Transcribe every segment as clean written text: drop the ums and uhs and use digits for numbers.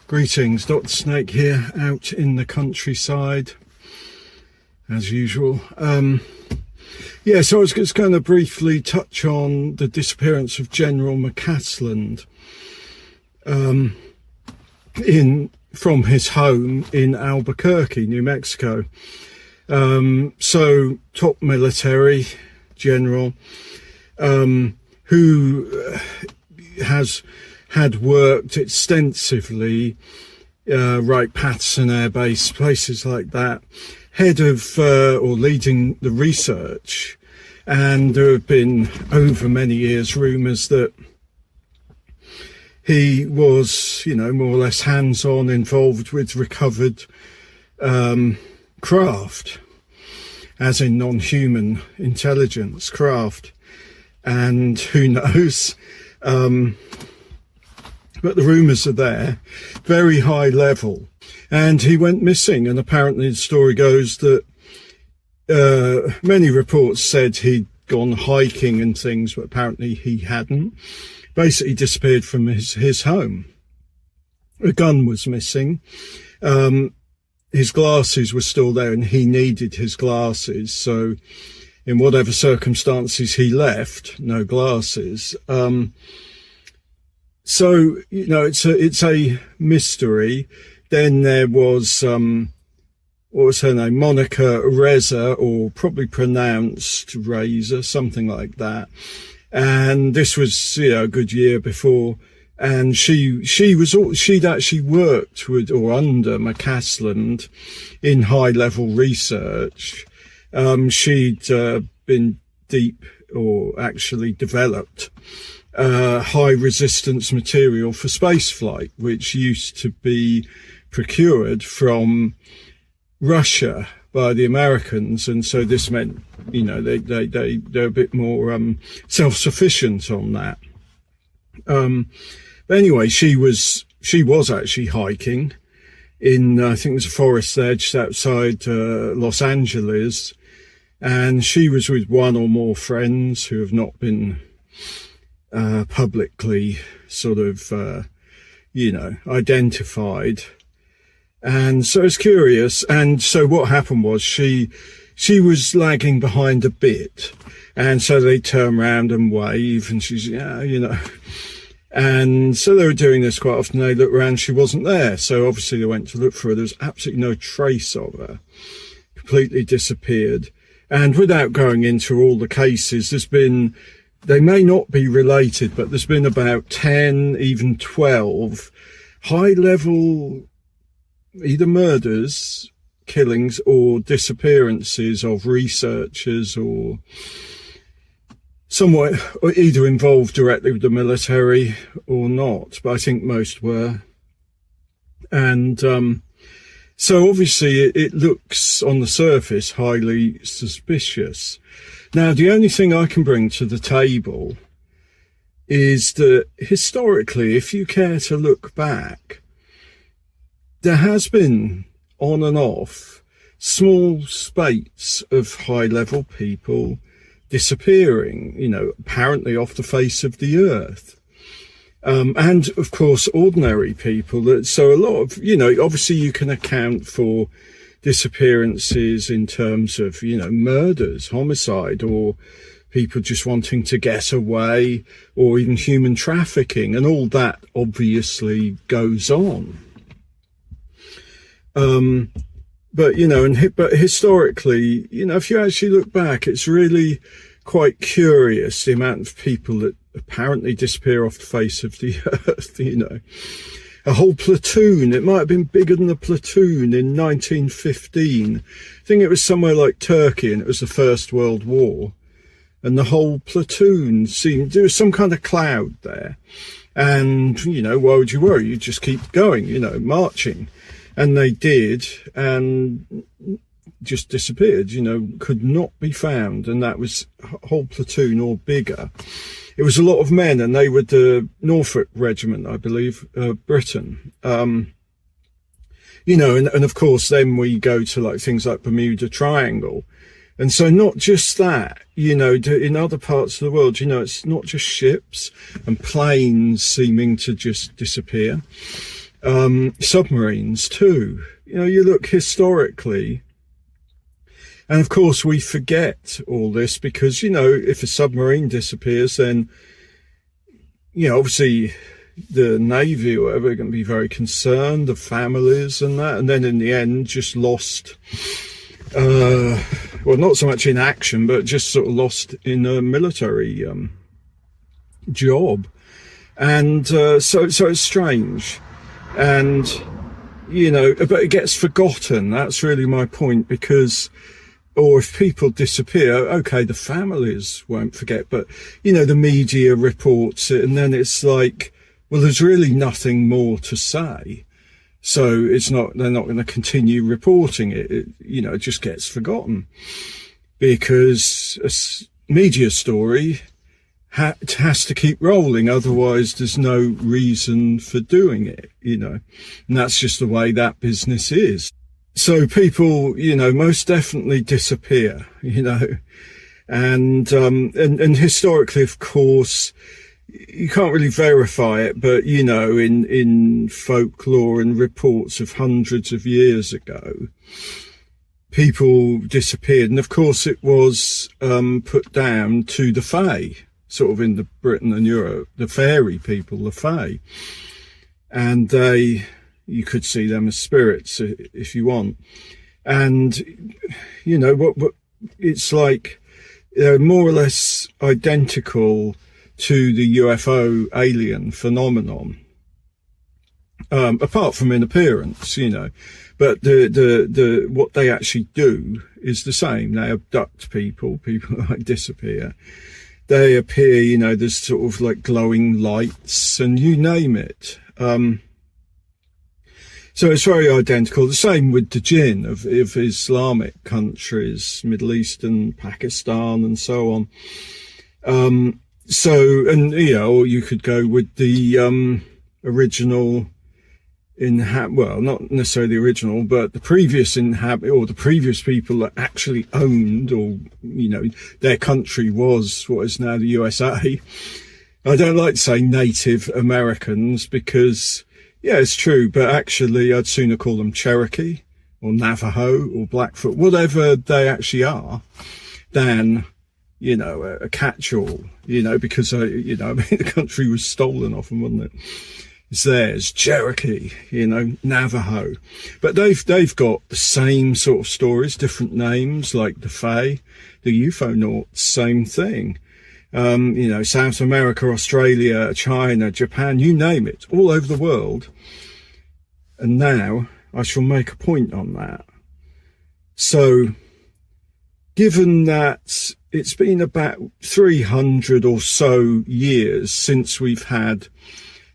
Greetings, Dr. Snake here, out in the countryside, as usual. Yeah, so I was just going to briefly touch on the disappearance of General McCasland from his home in Albuquerque, New Mexico. So, top military general, who had worked extensively, Wright-Patterson Air Base, places like that, head of or leading the research. And there have been over many years rumours that he was, more or less hands-on involved with recovered craft, as in non-human intelligence craft. And who knows? But the rumours are there, very high level. And he went missing, and apparently the story goes that many reports said he'd gone hiking and things, but apparently he hadn't. Basically disappeared from his home. A gun was missing. His glasses were still there, and he needed his glasses. So in whatever circumstances he left, no glasses. So, it's a mystery. Then there was, what was her name? Monica Reza, or probably pronounced Razor, something like that. And this was, a good year before. And she'd actually worked with or under McCasland in high level research. She'd been deep, or actually developed high resistance material for space flight, which used to be procured from Russia by the Americans. And so this meant, they're a bit more self-sufficient on that. But anyway, she was actually hiking in, I think it was a forest there just outside Los Angeles. And she was with one or more friends who have not been publicly sort of, identified. And so it's curious. And so what happened was she was lagging behind a bit. And so they turn around and wave, and she's, And so they were doing this quite often. They looked around, she wasn't there. So obviously they went to look for her. There was absolutely no trace of her. Completely disappeared. And without going into all the cases, they may not be related, but there's been about 10, even 12 high-level either murders, killings, or disappearances of researchers or somewhat either involved directly with the military or not. But I think most were. And so obviously it looks on the surface highly suspicious. Now, the only thing I can bring to the table is that historically, if you care to look back, there has been on and off small spates of high-level people disappearing, apparently off the face of the earth. And of course, ordinary people. So a lot of, obviously you can account for disappearances in terms of, murders, homicide, or people just wanting to get away, or even human trafficking, and all that obviously goes on. But historically, if you actually look back, it's really quite curious the amount of people that apparently disappear off the face of the earth, A whole platoon, it might have been bigger than a platoon in 1915. I think it was somewhere like Turkey, and it was the First World War. And the whole platoon there was some kind of cloud there. And, why would you worry? You just keep going, marching. And they did, and just disappeared, could not be found. And that was a whole platoon or bigger. It was a lot of men, and they were the Norfolk Regiment, I believe, Britain. And of course, then we go to things like Bermuda Triangle. And so not just that, in other parts of the world, it's not just ships and planes seeming to just disappear. Submarines too. You look historically, and of course we forget all this because, if a submarine disappears, then, obviously the Navy or whatever are going to be very concerned, the families and that, and then in the end just lost, well, not so much in action, but just sort of lost in a military job. And so it's strange. And, but it gets forgotten. That's really my point, because, or if people disappear, okay, the families won't forget, but, the media reports it, and then it's like, well, there's really nothing more to say. So they're not going to continue reporting it. It just gets forgotten, because a media story has to keep rolling. Otherwise there's no reason for doing it, and that's just the way that business is. So people, most definitely disappear, and historically, of course, you can't really verify it, but, in folklore and reports of hundreds of years ago, people disappeared. And of course it was put down to the Fae, sort of in the Britain and Europe, the fairy people, the Fae. And you could see them as spirits if you want. And, what it's like, they're more or less identical to the UFO alien phenomenon, apart from in appearance, but the what they actually do is the same. They abduct people like disappear. They appear, there's sort of like glowing lights and you name it. So it's very identical. The same with the jinn of Islamic countries, Middle Eastern, Pakistan, and so on. So, and, or you could go with the original well, not necessarily the original, but the previous or the previous people that actually owned, or, their country was what is now the USA. I don't like to say Native Americans because, yeah, it's true, but actually I'd sooner call them Cherokee or Navajo or Blackfoot, whatever they actually are, than, a catch-all, because, the country was stolen off them, wasn't it? It's theirs, Cherokee, Navajo. But they've got the same sort of stories, different names, like the Fae, the UFO-nauts, same thing. South America, Australia, China, Japan, you name it, all over the world. And now I shall make a point on that. So, given that it's been about 300 or so years since we've had,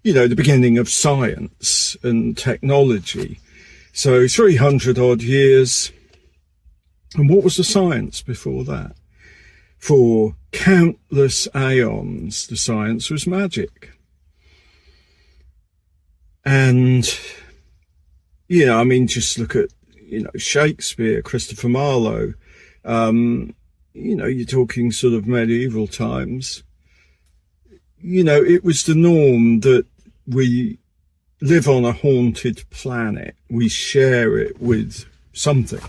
the beginning of science and technology. So 300 odd years. And what was the science before that? For countless aeons, the science was magic. And, just look at, Shakespeare, Christopher Marlowe. You're talking sort of medieval times. It was the norm that we live on a haunted planet. We share it with something.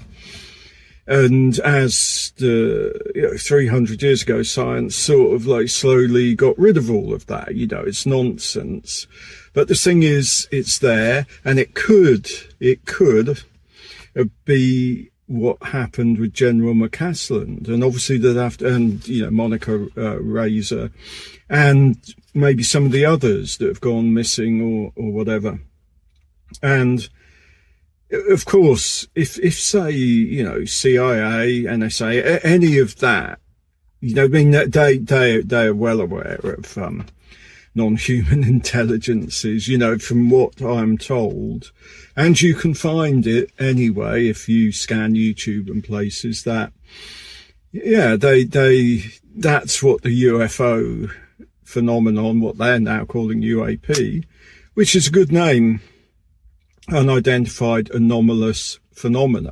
And as 300 years ago, science sort of like slowly got rid of all of that, it's nonsense. But the thing is, it's there, and it could be what happened with General McCasland, and obviously Monica Razor, and maybe some of the others that have gone missing or whatever. And of course, if say, CIA, NSA, any of that, they are well aware of non-human intelligences, from what I'm told. And you can find it anyway if you scan YouTube and places that, that's what the UFO phenomenon, what they're now calling UAP, which is a good name, unidentified anomalous phenomena,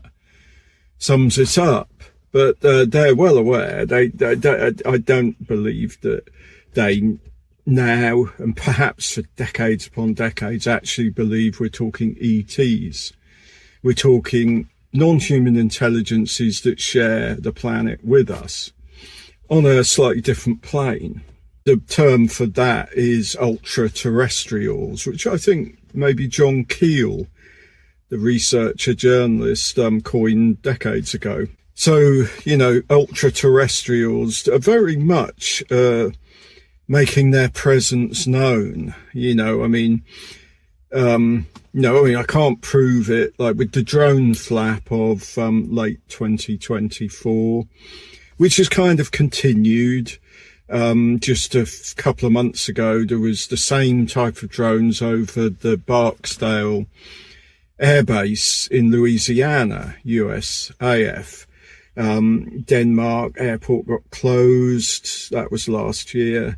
sums it up. But they're well aware. I don't believe that they now, and perhaps for decades upon decades, actually believe we're talking ETs. We're talking non-human intelligences that share the planet with us on a slightly different plane. The term for that is ultra-terrestrials, which I think maybe John Keel, the researcher journalist, coined decades ago. So, you know, ultra-terrestrials are very much making their presence known. You know, I mean, I can't prove it, like with the drone flap of late 2024, which has kind of continued. Just a couple of months ago, there was the same type of drones over the Barksdale Air Base in Louisiana, USAF. Denmark airport got closed. That was last year.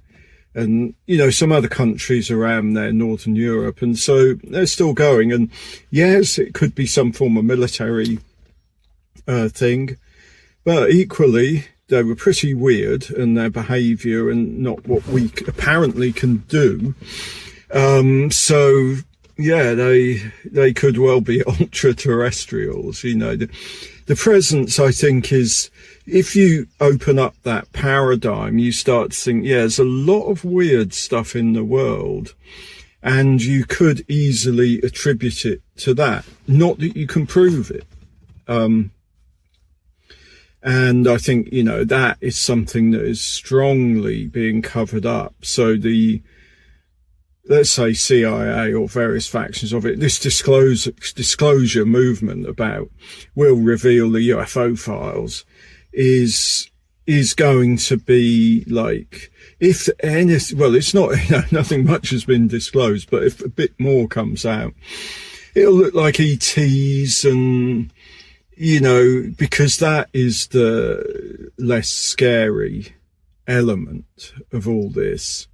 And, you know, some other countries around there, Northern Europe. And so they're still going. And yes, it could be some form of military thing. But equally, they were pretty weird in their behaviour and not what we apparently can do. So, yeah, they could well be ultra-terrestrials. You know, the presence, I think, is, if you open up that paradigm, you start to think, yeah, there's a lot of weird stuff in the world, and you could easily attribute it to that. Not that you can prove it. And I think, you know, that is something that is strongly being covered up. So the, let's say, CIA or various factions of it, this disclosure movement about we'll reveal the UFO files is going to be like, if any, well, it's not, you know, nothing much has been disclosed, but if a bit more comes out, it'll look like ETs and, you know, because that is the less scary element of all this,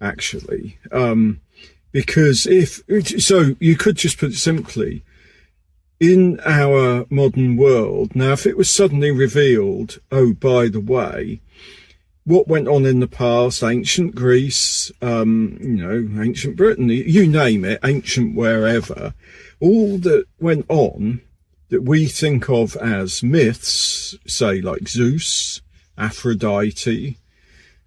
actually. Because so you could just put it simply, in our modern world, now, if it was suddenly revealed, oh, by the way, what went on in the past, ancient Greece, ancient Britain, you name it, ancient wherever, all that went on that we think of as myths, say like Zeus, Aphrodite,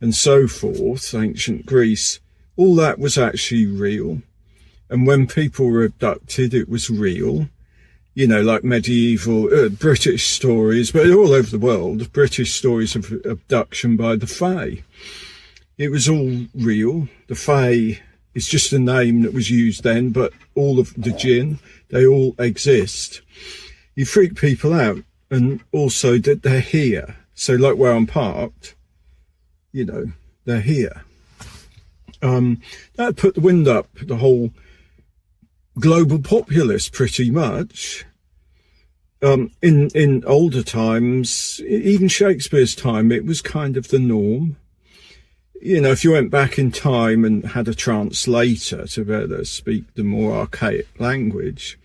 and so forth, ancient Greece, all that was actually real. And when people were abducted, it was real. You know, like medieval British stories, but all over the world, British stories of abduction by the Fae. It was all real. The Fae is just a name that was used then, but all of the jinn, they all exist. You freak people out, and also that they're here. So like where I'm parked, you know, they're here. That put the wind up the whole global populace pretty much. In older times, even Shakespeare's time, it was kind of the norm. You know, if you went back in time and had a translator to be able to speak the more archaic language,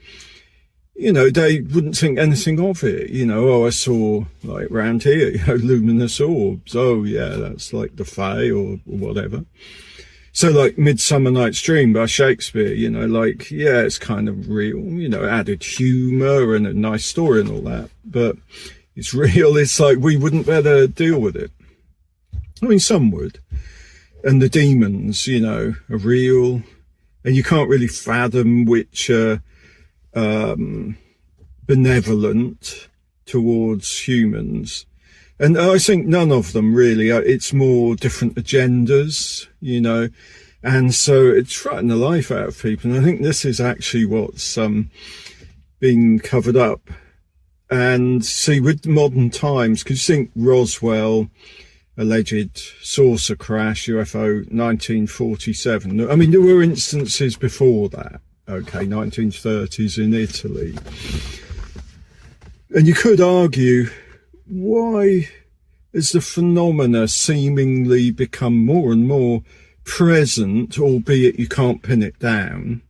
you know, they wouldn't think anything of it. You know, oh, I saw, like, round here, you know, luminous orbs. Oh, yeah, that's like the Fae or whatever. So, like, Midsummer Night's Dream by Shakespeare, you know, like, yeah, it's kind of real, you know, added humour and a nice story and all that. But it's real. It's like we wouldn't better deal with it. I mean, some would. And the demons, you know, are real. And you can't really fathom which are benevolent towards humans. And I think none of them really. It's more different agendas, you know. And so it's frightening the life out of people. And I think this is actually what's being covered up. And see, with modern times, because you think Roswell, alleged saucer crash, UFO, 1947. I mean, there were instances before that. Okay, 1930s in Italy. And you could argue, why has the phenomena seemingly become more and more present, albeit you can't pin it down?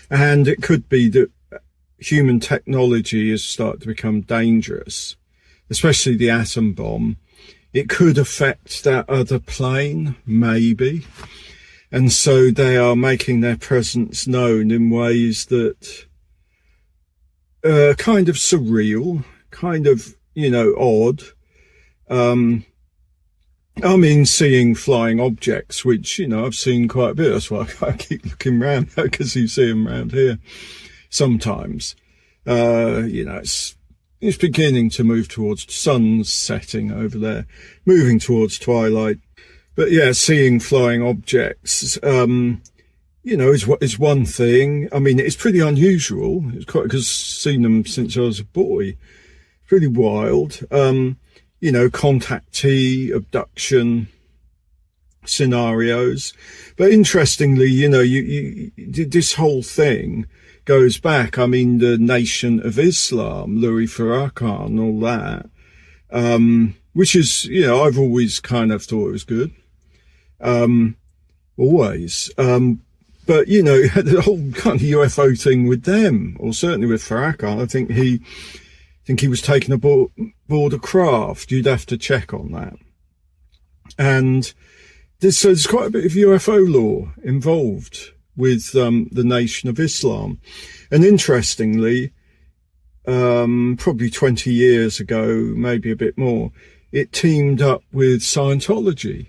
And it could be that human technology has started to become dangerous, especially the atom bomb. it could affect that other plane, maybe. And so they are making their presence known in ways that are kind of surreal, kind of, odd. I mean, seeing flying objects, which, I've seen quite a bit. That's why I keep looking around, because you see them around here sometimes. It's beginning to move towards the sun's setting over there, moving towards twilight. But yeah, seeing flying objects, is one thing. I mean, it's pretty unusual. It's quite, because I've seen them since I was a boy. Pretty wild. Contactee, abduction scenarios. But interestingly, this whole thing goes back. I mean, the Nation of Islam, Louis Farrakhan, all that, which is, I've always kind of thought it was good. Always. But, the whole kind of UFO thing with them, or certainly with Farrakhan, I think he was taken aboard a craft. You'd have to check on that. And there's quite a bit of UFO lore involved with the Nation of Islam. And interestingly, probably 20 years ago, maybe a bit more, it teamed up with Scientology,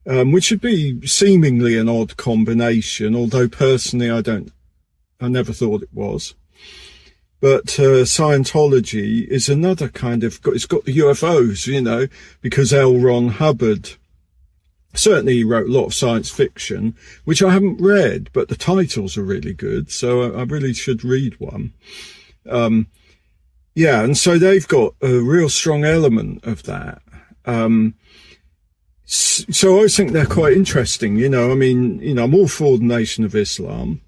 which would be seemingly an odd combination, although personally I never thought it was. But Scientology is another kind of, it's got the UFOs, because L. Ron Hubbard, certainly he wrote a lot of science fiction, which I haven't read, but the titles are really good, so I really should read one. And so they've got a real strong element of that. So I think they're quite interesting, I'm all for the Nation of Islam.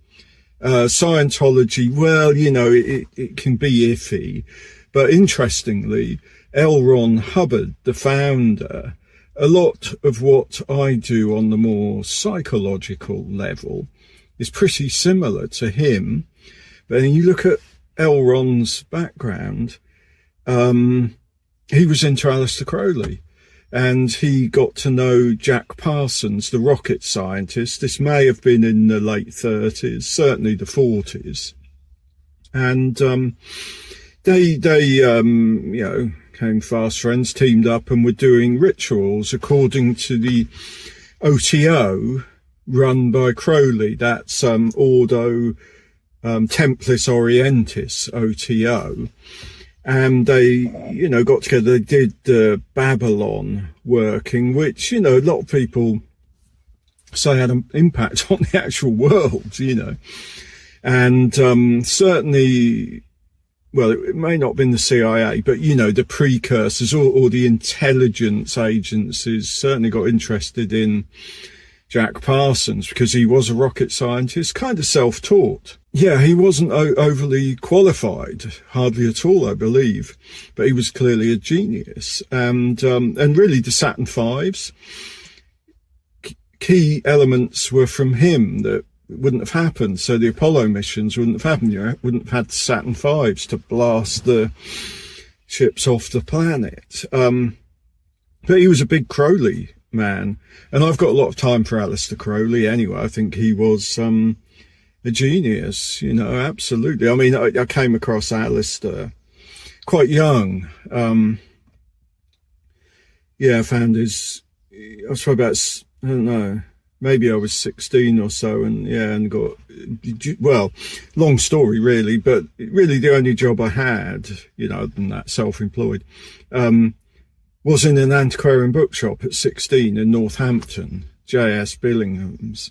Scientology, well, it can be iffy, but interestingly, L. Ron Hubbard, the founder, a lot of what I do on the more psychological level is pretty similar to him. But then you look at L. Ron's background, he was into Aleister Crowley. And he got to know Jack Parsons, the rocket scientist. This may have been in the late 30s, certainly the 40s. And they became fast friends, teamed up, and were doing rituals according to the OTO run by Crowley. That's Ordo Templis Orientis, OTO. And they, got together, they did the Babylon working, which, a lot of people say had an impact on the actual world, And certainly, well, it may not have been the CIA, but, the precursors or the intelligence agencies certainly got interested in Jack Parsons because he was a rocket scientist, kind of self-taught. Yeah, he wasn't overly qualified, hardly at all, I believe, but he was clearly a genius. And really the Saturn V's, key elements were from him that wouldn't have happened. So the Apollo missions wouldn't have happened. Wouldn't have had the Saturn V's to blast the ships off the planet. But he was a big Crowley man, and I've got a lot of time for Aleister Crowley anyway. I think he was a genius, absolutely. I mean, I came across Aleister quite young. I found I was probably about, I don't know, maybe I was 16 or so, and got, well, long story really, but really the only job I had, other than that, self-employed, was in an antiquarian bookshop at 16 in Northampton, J.S. Billingham's.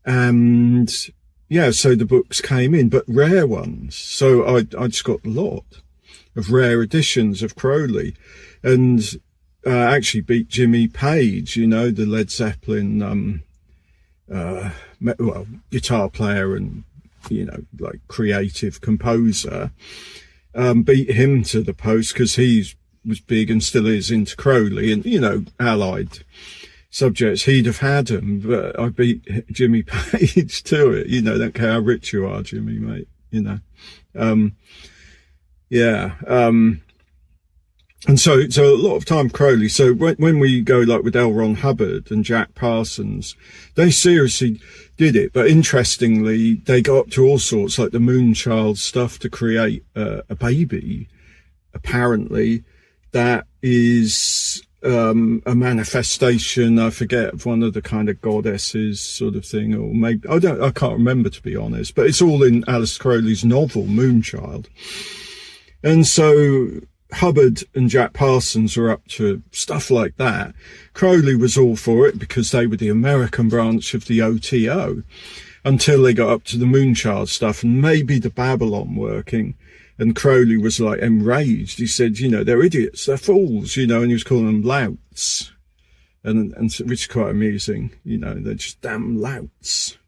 And so the books came in, but rare ones. So I just got a lot of rare editions of Crowley, and actually beat Jimmy Page, the Led Zeppelin, guitar player and, like creative composer, beat him to the post because he was big and still is into Crowley and, allied subjects. He'd have had them, but I beat Jimmy Page to it. Don't care how rich you are, Jimmy, mate, And so a lot of time Crowley. So when we go like with L. Ron Hubbard and Jack Parsons, they seriously did it. But interestingly, they got up to all sorts like the Moonchild stuff to create a baby, apparently, that is a manifestation, I forget, of one of the kind of goddesses sort of thing, or maybe I can't remember, to be honest, but it's all in Alice Crowley's novel Moonchild. And so Hubbard and Jack Parsons were up to stuff like that. Crowley was all for it because they were the American branch of the OTO, until they got up to the Moonchild stuff and maybe the Babylon working. And Crowley was like enraged. He said, you know, they're idiots, they're fools, you know, and he was calling them louts. And which is quite amusing, you know, they're just damn louts.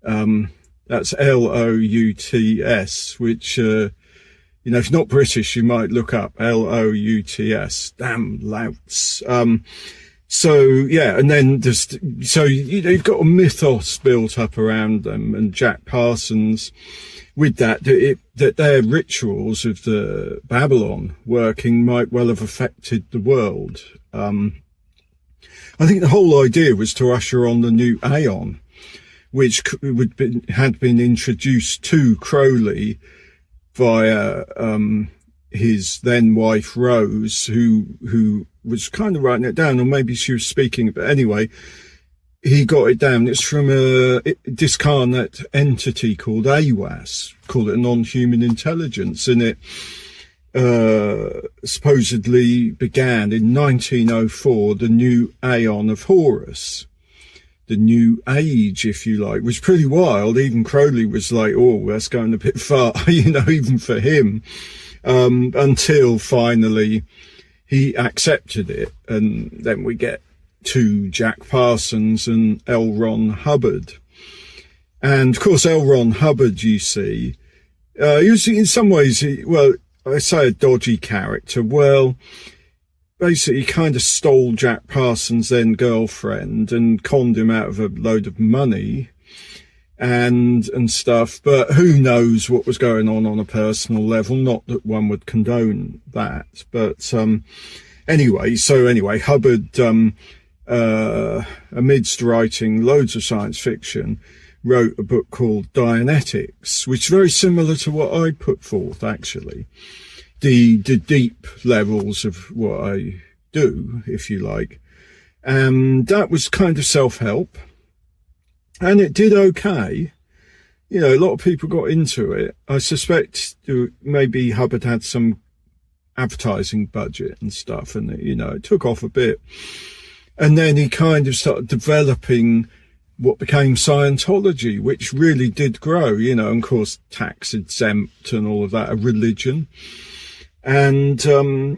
That's Louts, which, you know, if not British, you might look up Louts, damn louts. So, yeah, and then so, you know, you've got a mythos built up around them, and Jack Parsons, with that their rituals of the Babylon working might well have affected the world. I think the whole idea was to usher on the new aeon, which had been introduced to Crowley via his then wife Rose, who was kind of writing it down, or maybe she was speaking, but anyway, he got it down. It's from a discarnate entity called AWAS, called it a non-human intelligence, and it supposedly began in 1904, the new aeon of Horus, the new age, if you like, was pretty wild. Even Crowley was like, oh, that's going a bit far, you know, even for him, until finally he accepted it. And then we get to Jack Parsons and L. Ron Hubbard. And of course, L. Ron Hubbard, you see, he was in some ways, well, I say a dodgy character. Well, basically, he kind of stole Jack Parsons' then girlfriend and conned him out of a load of money and stuff. But who knows what was going on a personal level? Not that one would condone that. But anyway, Hubbard, amidst writing loads of science fiction, wrote a book called Dianetics, which is very similar to what I put forth, actually. The deep levels of what I do, if you like. And that was kind of self-help. And it did okay. You know, a lot of people got into it. I suspect maybe Hubbard had some advertising budget and stuff, and, you know, it took off a bit. And then he kind of started developing what became Scientology, which really did grow, you know, and of course tax exempt and all of that, a religion. And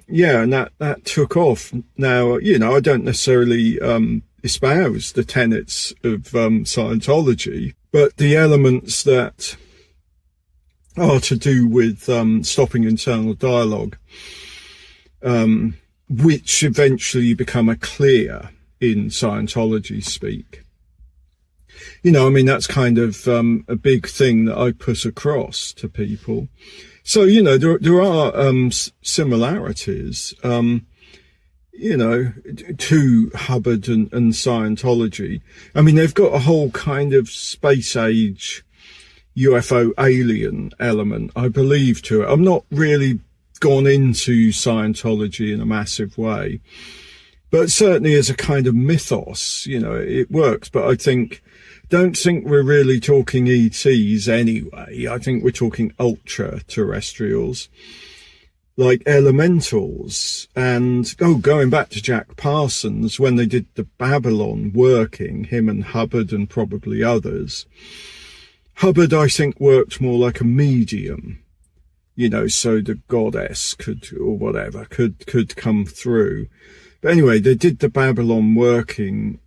yeah, and that took off. Now, you know, I don't necessarily espouse the tenets of Scientology, but the elements that are to do with stopping internal dialogue, which eventually become a clear in Scientology speak. You know, I mean, that's kind of a big thing that I put across to people. So, you know, there are similarities, you know, to Hubbard and Scientology. I mean, they've got a whole kind of space age UFO alien element, I believe, to it. I'm not really gone into Scientology in a massive way, but certainly as a kind of mythos, you know, it works. But I don't think we're really talking ETs anyway. I think we're talking ultra-terrestrials, like elementals. And, going back to Jack Parsons, when they did the Babylon working, him and Hubbard and probably others, Hubbard, I think, worked more like a medium, you know, so the goddess could, or whatever, could come through. But anyway, they did the Babylon working,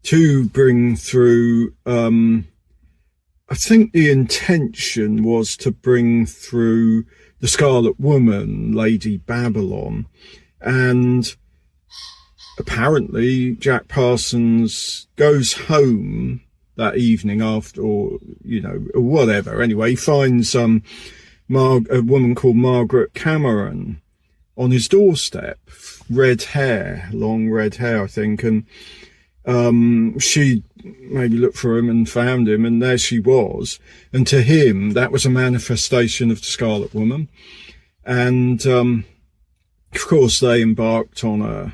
to bring through, I think the intention was to bring through the Scarlet Woman, Lady Babylon. And apparently Jack Parsons goes home that evening after, or, you know, or whatever. Anyway, he finds a woman called Margaret Cameron on his doorstep, red hair, long red hair, I think, and she maybe looked for him and found him, and there she was. And to him, that was a manifestation of the Scarlet Woman. And of course, they embarked on a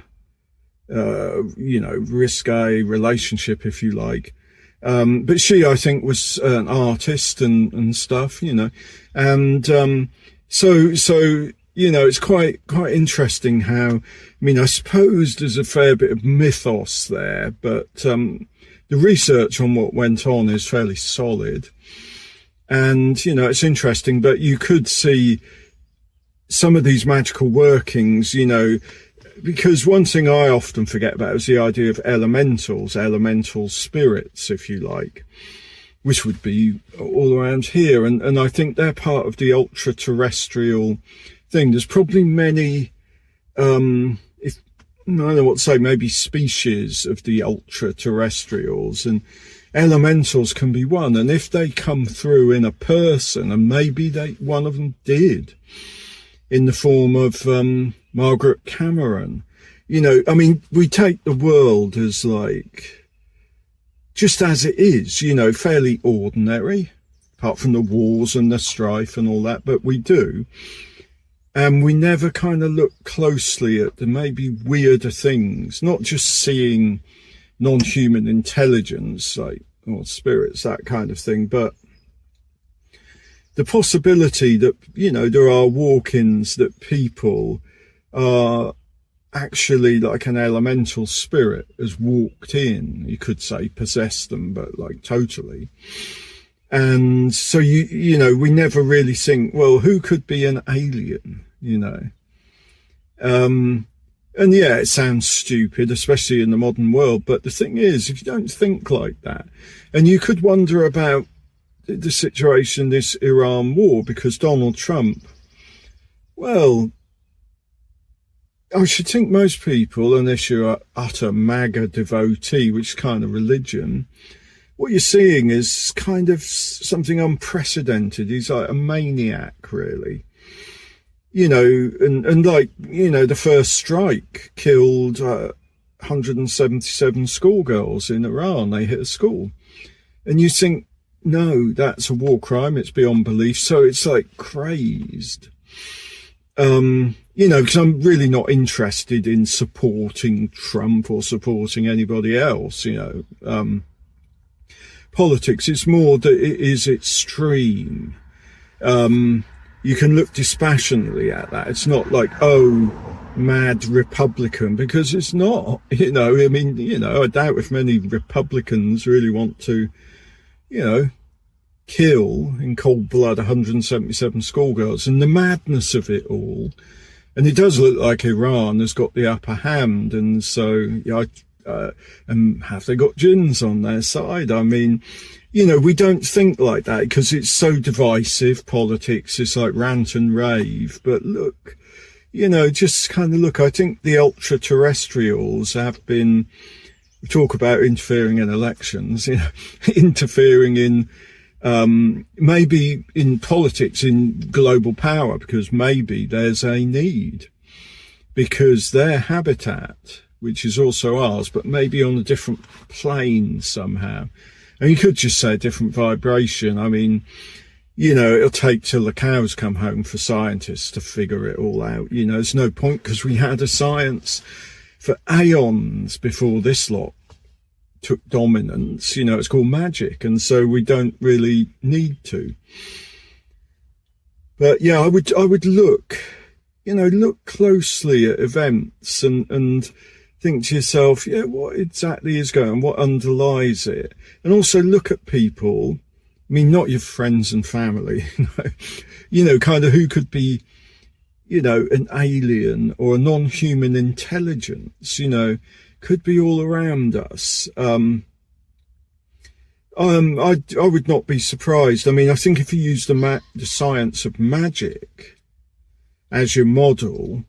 risque relationship, if you like. But she, I think, was an artist and stuff, and so it's quite interesting how, I suppose there's a fair bit of mythos there, but the research on what went on is fairly solid. And, it's interesting, but you could see some of these magical workings, because one thing I often forget about is the idea of elemental spirits, if you like, which would be all around here. And I think they're part of the ultra-terrestrial thing. There's probably many, I don't know what to say, maybe species of the ultra-terrestrials, and elementals can be one. And if they come through in a person, and maybe one of them did, in the form of Margaret Cameron, we take the world as like, just as it is, fairly ordinary, apart from the wars and the strife and all that, but we do. And we never kind of look closely at the maybe weirder things, not just seeing non-human intelligence, or spirits, that kind of thing, but the possibility that, there are walk-ins, that people are actually like an elemental spirit has walked in. You could say possessed them, but like totally. And so, we never really think, well, who could be an alien, And yeah, it sounds stupid, especially in the modern world. But the thing is, if you don't think like that, and you could wonder about the situation, this Iran war, because Donald Trump, well, I should think most people, unless you're an utter MAGA devotee, which is kind of religion, what you're seeing is kind of something unprecedented. He's like a maniac, really. And like, the first strike killed 177 schoolgirls in Iran. They hit a school. And you think, no, that's a war crime. It's beyond belief. So it's like crazed. Because I'm really not interested in supporting Trump or supporting anybody else, politics. It's more that it is extreme. You can look dispassionately at that. It's not like, oh, mad Republican, because it's not, I doubt if many Republicans really want to, kill in cold blood 177 schoolgirls, and the madness of it all. And it does look like Iran has got the upper hand, and so, and have they got jinns on their side? We don't think like that because it's so divisive. Politics is like rant and rave. But look, just kind of look. I think the ultra-terrestrials have been, we talk about interfering in elections, interfering in, maybe in politics, in global power, because maybe there's a need, because their habitat, which is also ours, but maybe on a different plane somehow. And you could just say a different vibration. It'll take till the cows come home for scientists to figure it all out. There's no point, because we had a science for aeons before this lot took dominance. It's called magic, and so we don't really need to. But yeah, I would look closely at events and think to yourself, what exactly is going on? What underlies it? And also look at people. Not your friends and family, kind of who could be, an alien or a non-human intelligence, could be all around us. I would not be surprised. I think if you use the science of magic as your model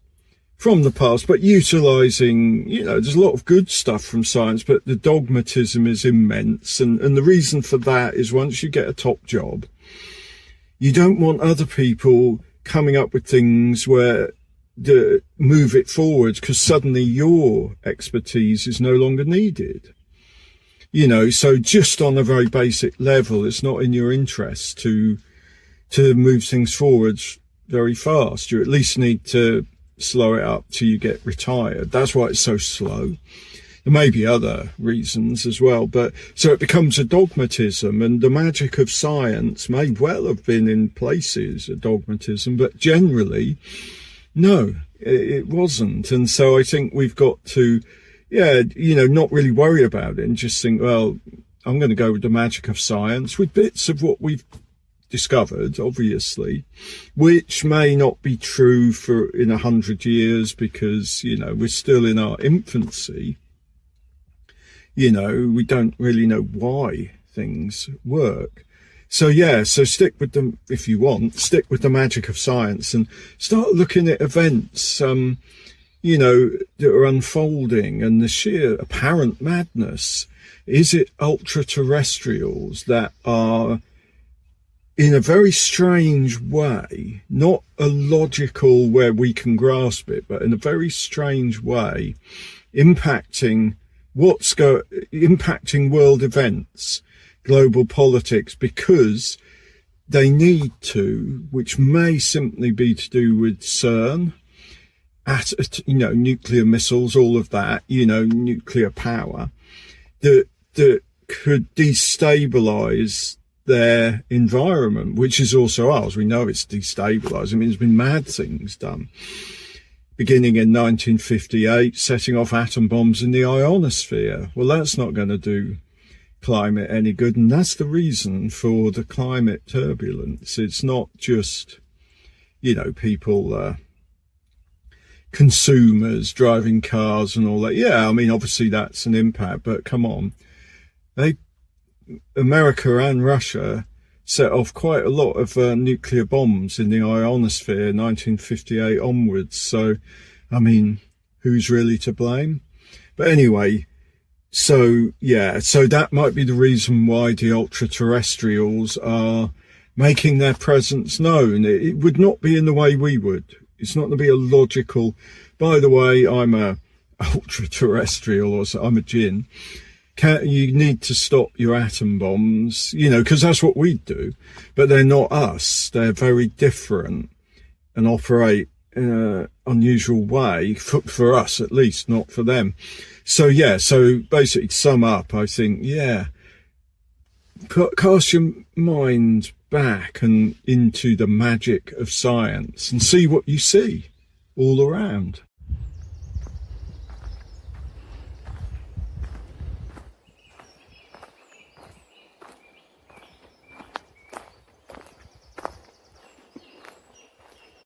from the past, but utilising, there's a lot of good stuff from science, but the dogmatism is immense. And the reason for that is, once you get a top job, you don't want other people coming up with things where move it forward because suddenly your expertise is no longer needed. You know, so just on a very basic level, it's not in your interest to move things forward very fast. You at least need to slow it up till you get retired. That's why it's so slow. There may be other reasons as well, but so it becomes a dogmatism, and the magic of science may well have been in places a dogmatism, but generally, no, it wasn't. And so I think we've got to, not really worry about it and just think, well, I'm going to go with the magic of science with bits of what we've discovered, obviously, which may not be true for in 100 years because, we're still in our infancy. We don't really know why things work. So stick with them if you want, stick with the magic of science and start looking at events, that are unfolding and the sheer apparent madness. Is it ultra-terrestrials that are in a very strange way, not a logical where we can grasp it, but in a very strange way, impacting world events, global politics, because they need to, which may simply be to do with CERN, nuclear missiles, all of that, nuclear power, that could destabilize their environment, which is also ours. We know it's destabilized. I mean, there's been mad things done. Beginning in 1958, setting off atom bombs in the ionosphere. Well, that's not going to do climate any good. And that's the reason for the climate turbulence. It's not just, people, consumers driving cars and all that. Yeah, I mean, obviously that's an impact, but come on. America and Russia set off quite a lot of nuclear bombs in the ionosphere 1958 onwards. So, I mean, who's really to blame? But anyway, so that might be the reason why the ultra-terrestrials are making their presence known. It would not be in the way we would. It's not going to be a logical, by the way, I'm a ultra-terrestrial, or so, I'm a djinn. You need to stop your atom bombs, because that's what we do, but they're not us. They're very different and operate in an unusual way for us, at least, not for them. So basically to sum up, I think, cast your mind back and into the magic of science and see what you see all around.